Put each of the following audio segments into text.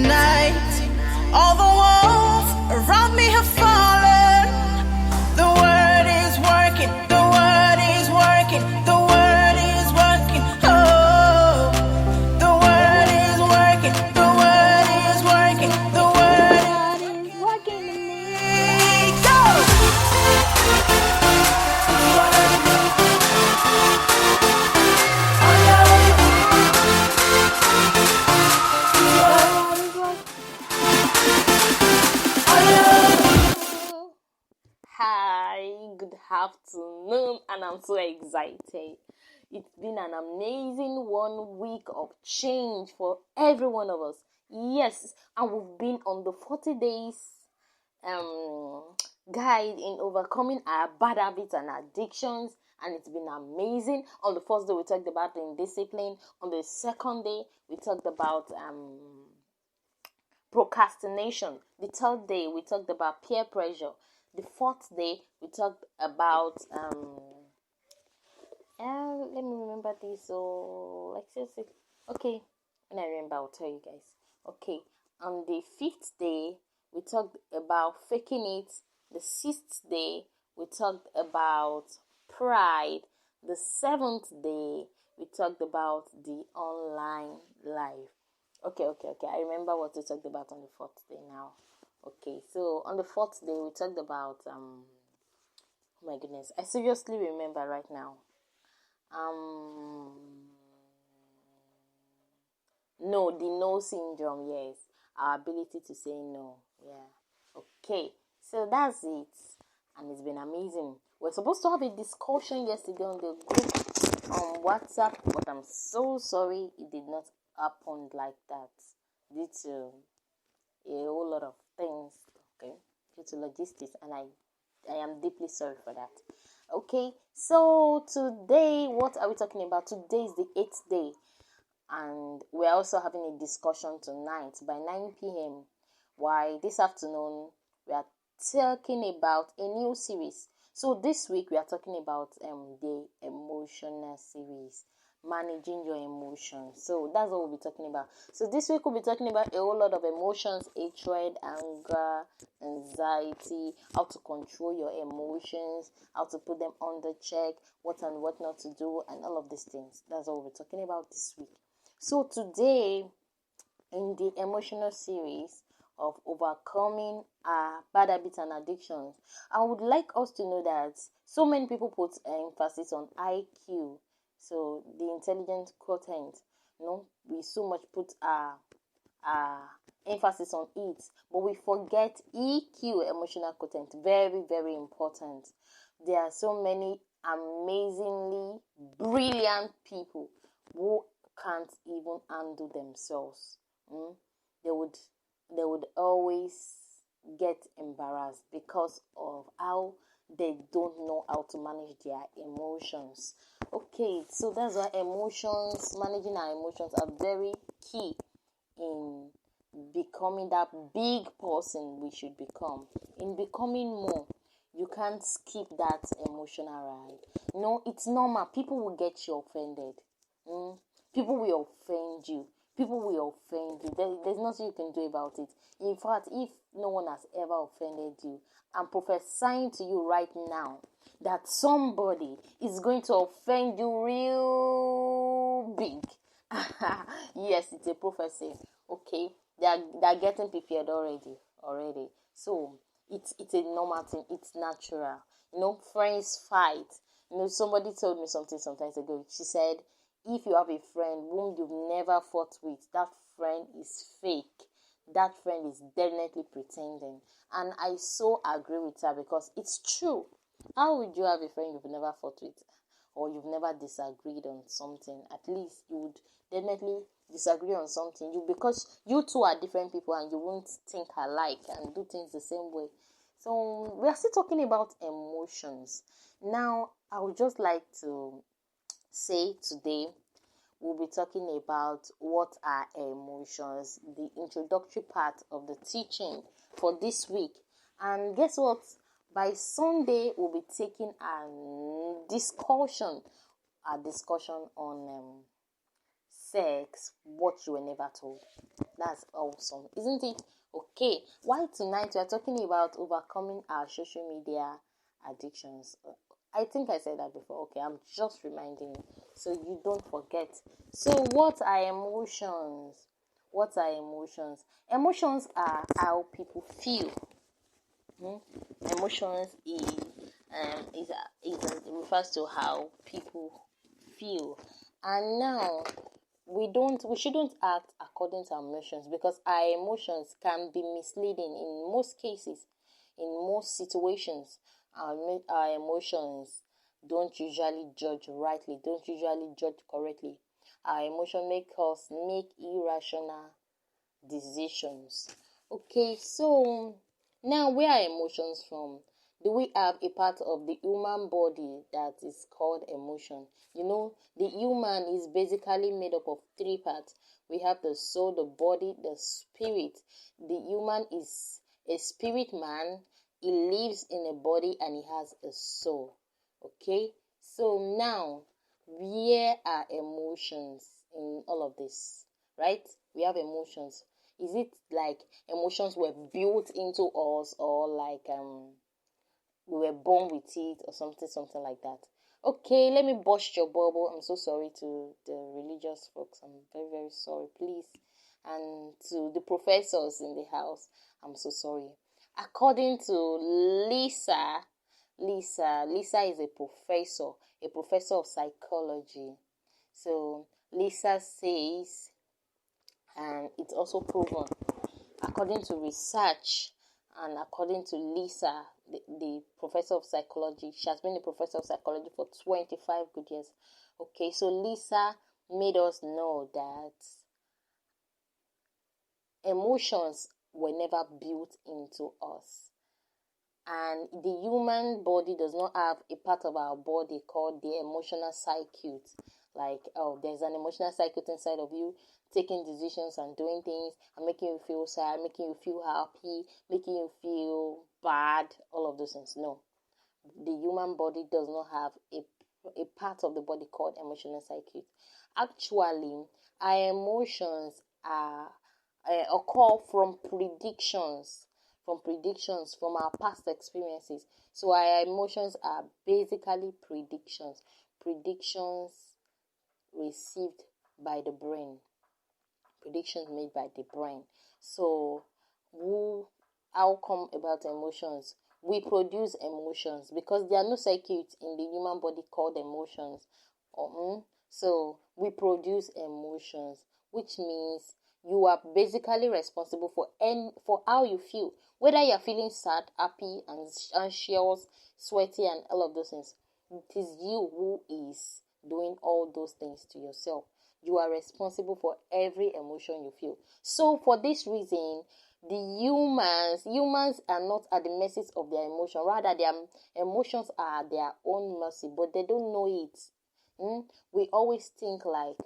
tonight. All the walls around me have fallen. The word is working, the word is working, the word is working. Oh, the word is working, the word is working, the word is working in me. Go! Hi, good afternoon, and I'm so excited. It's been an amazing 1 week of change for every one of us. Yes, and we've been on the 40 days guide in overcoming our bad habits and addictions, and it's been amazing. On the first day we talked about indiscipline. On the second day we talked about procrastination. The third day we talked about peer pressure. The fourth day we talked about let me remember this. So let's just okay, when I remember I'll tell you guys. Okay, on the fifth day we talked about faking it. The sixth day we talked about pride. The seventh day we talked about the online life. Okay. I remember what we talked about on the fourth day now. Okay, so on the fourth day we talked about oh my goodness, I seriously remember right now. No, the no syndrome, yes. Our ability to say no. Yeah. Okay. So that's it. And it's been amazing. We're supposed to have a discussion yesterday on the group on WhatsApp, but I'm so sorry it did not happen like that due to a whole lot of things, okay, due to logistics, and I am deeply sorry for that. Okay, so today, what are we talking about? Today is the 8th day, and we're also having a discussion tonight by 9 p.m. Why this afternoon we are talking about a new series. So this week we are talking about the emotional series, managing your emotions. So that's what we'll be talking about. So this week we'll be talking about a whole lot of emotions: hatred, anger, anxiety, how to control your emotions, how to put them under check, what and what not to do, and all of these things. That's what we'll be talking about this week. So today, in the emotional series of overcoming our bad habits and addictions, I would like us to know that so many people put emphasis on IQ. So the intelligent quotient, we so much put our emphasis on it, but we forget EQ, emotional quotient. Very, very important. There are so many amazingly brilliant people who can't even handle themselves. They would always get embarrassed because of how they don't know how to manage their emotions. Okay, so that's why managing our emotions are very key in becoming that big person we should become. In becoming more, you can't skip that emotional ride. It's normal. People will get you offended. People will offend you. There's nothing you can do about it. In fact, if no one has ever offended you, I'm prophesying to you right now that somebody is going to offend you real big. Yes, it's a prophecy. Okay, they're getting prepared already. So it's a normal thing. It's natural. Friends fight. Somebody told me something sometimes ago. She said, if you have a friend whom you've never fought with, that friend is fake. That friend is definitely pretending. And I so agree with her, because it's true. How would you have a friend you've never fought with, or you've never disagreed on something? At least you would definitely disagree on something. Because you two are different people and you won't think alike and do things the same way. So we are still talking about emotions. Now, I would just like to say today we'll be talking about what are emotions, the introductory part of the teaching for this week. And guess what? By Sunday, we'll be taking a discussion on sex what you were never told. That's awesome, isn't it? Okay, why tonight we are talking about overcoming our social media addictions. I think I said that before. Okay, I'm just reminding you so you don't forget. So what are emotions? What are emotions? Emotions are how people feel. Emotions it refers to how people feel. And now we shouldn't act according to our emotions, because our emotions can be misleading in most cases, in most situations. Our emotions don't usually judge rightly, don't usually judge correctly. Our emotions make us make irrational decisions. Okay, so now where are emotions from? Do we have a part of the human body that is called emotion? The human is basically made up of three parts. We have the soul, the body, the spirit. The human is a spirit man. He lives in a body and he has a soul. Okay, so now where are emotions in all of this? Right? We have emotions. Is it like emotions were built into us, or like we were born with it, or something like that? Okay, let me burst your bubble. I'm so sorry to the religious folks. I'm very, very sorry, please. And to the professors in the house, I'm so sorry. According to Lisa is a professor of psychology. So Lisa says, and it's also proven, according to research and according to Lisa, the professor of psychology. She has been a professor of psychology for 25 good years. Okay, so Lisa made us know that emotions were never built into us. And the human body does not have a part of our body called the emotional circuit. Like, there's an emotional circuit inside of you, taking decisions and doing things and making you feel sad, making you feel happy, making you feel bad, all of those things. No, the human body does not have a part of the body called emotional circuit. Actually, our emotions occur from predictions from our past experiences. So our emotions are basically predictions received by the brain, predictions made by the brain. So how come about emotions? We produce emotions because there are no circuits in the human body called emotions. So we produce emotions, which means you are basically responsible for how you feel, whether you are feeling sad, happy, and anxious, sweaty, and all of those things. It is you who is doing all those things to yourself. You are responsible for every emotion you feel. So for this reason, the humans are not at the mercy of their emotion. Rather, their emotions are their own mercy, but they don't know it. We always think like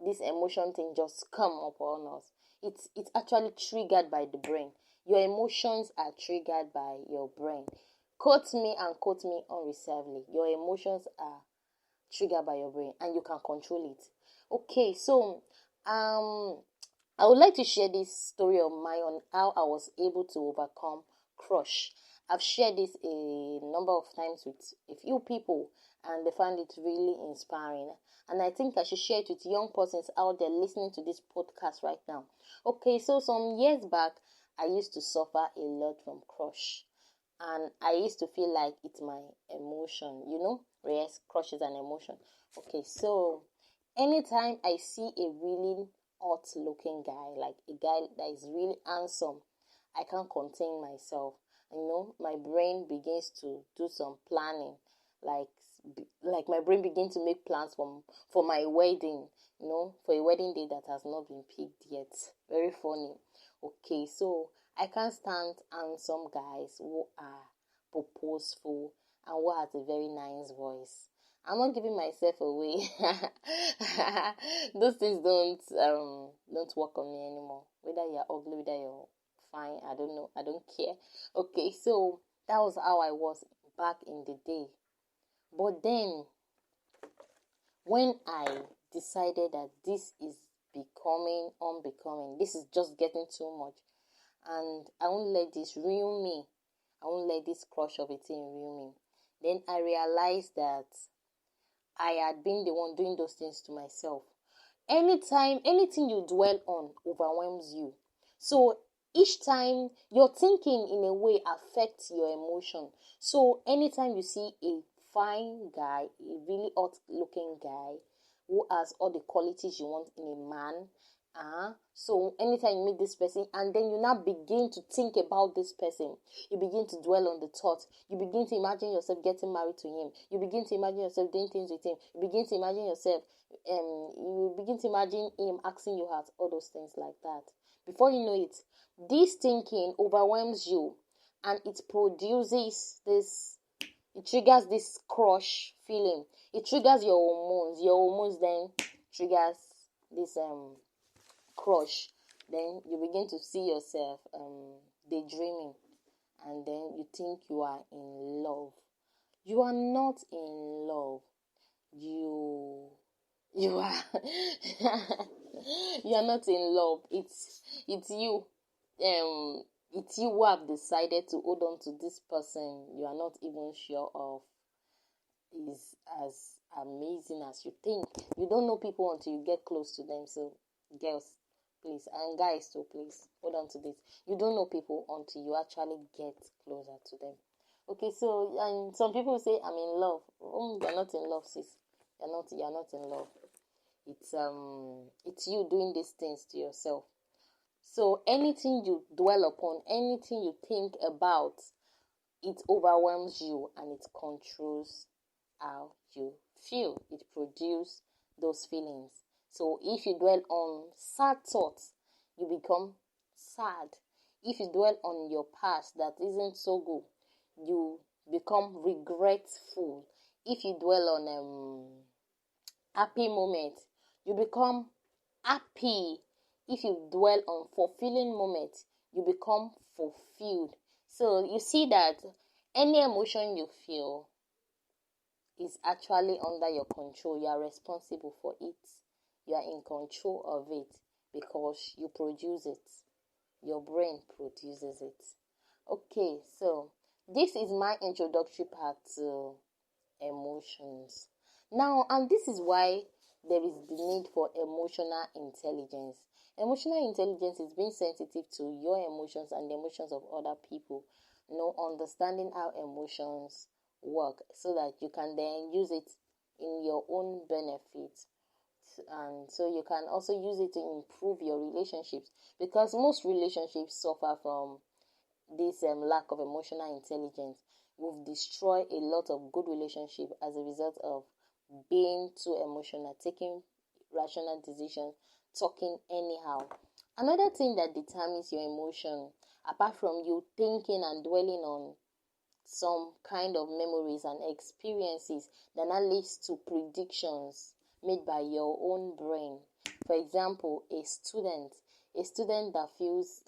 this emotion thing just come upon us. It's actually triggered by the brain. Your emotions are triggered by your brain. Quote me and quote me unreservedly. Your emotions are triggered by your brain, and you can control it. Okay, so I would like to share this story of mine on how I was able to overcome crush. I've shared this a number of times with a few people, and they found it really inspiring. And I think I should share it with young persons out there listening to this podcast right now. Okay, so some years back, I used to suffer a lot from crush. And I used to feel like it's my emotion, Yes, crush is an emotion. Okay, so anytime I see a really hot looking guy, like a guy that is really handsome, I can't contain myself. My brain begins to do some planning, like my brain begins to make plans for my wedding, for a wedding day that has not been picked yet. Very funny. Okay, so I can't stand handsome guys who are purposeful and who has a very nice voice. I'm not giving myself away. Those things don't work on me anymore. Whether you're ugly, whether you're fine, I don't know. I don't care. Okay, so that was how I was back in the day. But then when I decided that this is becoming unbecoming. This is just getting too much. And I won't let this ruin me. I won't let this crush of a thing ruin me. Then I realized that I had been the one doing those things to myself. Anytime, anything you dwell on overwhelms you. So each time your thinking in a way affects your emotion. So anytime you see a fine guy, a really hot looking guy who has all the qualities you want in a man, so anytime you meet this person and then you now begin to think about this person, you begin to dwell on the thoughts, you begin to imagine yourself getting married to him, you begin to imagine yourself doing things with him, you begin to imagine yourself you begin to imagine him asking you out, all those things like that. Before you know it, this thinking overwhelms you and it produces this, it triggers this crush feeling. It triggers your hormones. Your hormones then triggers this crush. Then you begin to see yourself daydreaming, and then you think you are in love. You are not in love. You are you are not in love. It's you. It's you who have decided to hold on to this person you are not even sure of is as amazing as you think. You don't know people until you get close to them. So girls, please, and guys too, please hold on to this. You don't know people until you actually get closer to them. Okay, so and some people say I'm in love. You're not in love, sis. You're not in love. It's you doing these things to yourself. So anything you dwell upon, anything you think about, it overwhelms you and it controls how you feel. It produces those feelings. So if you dwell on sad thoughts, you become sad. If you dwell on your past that isn't so good, you become regretful. If you dwell on happy moments, you become happy. If you dwell on fulfilling moments, you become fulfilled. So you see that any emotion you feel is actually under your control. You are responsible for it. You are in control of it because you produce it. Your brain produces it. Okay, so this is my introductory part to emotions. Now, and this is why there is the need for emotional intelligence. Emotional intelligence is being sensitive to your emotions and the emotions of other people. Understanding how emotions work so that you can then use it in your own benefit. And so you can also use it to improve your relationships, because most relationships suffer from this lack of emotional intelligence. We've destroyed a lot of good relationships as a result of being too emotional, taking rational decisions, talking anyhow. Another thing that determines your emotion, apart from you thinking and dwelling on some kind of memories and experiences, that now leads to predictions made by your own brain. For example, a student that feels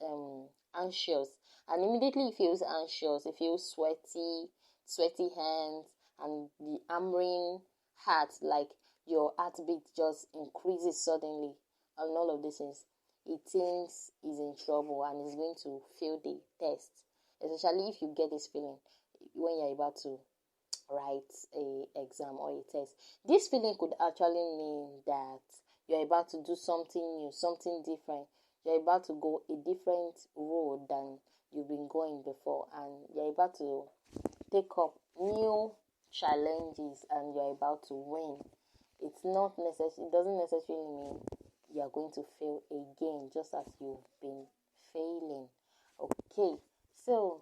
anxious, and immediately he feels anxious, he feels sweaty hands, and the hammering heart, like your heartbeat just increases suddenly, and all of these things. He thinks he's in trouble and is going to fail the test, especially if you get this feeling when you're about to write a exam or a test. This feeling could actually mean that you're about to do something new, something different. You're about to go a different road than you've been going before, and you're about to take up new challenges and you're about to win. It doesn't necessarily mean you're going to fail again, just as you've been failing. Okay, so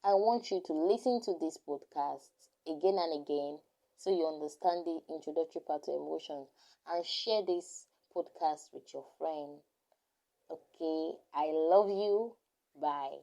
I want you to listen to this podcast again and again so you understand the introductory part to emotions, and share this podcast with your friend. Okay, I love you. Bye.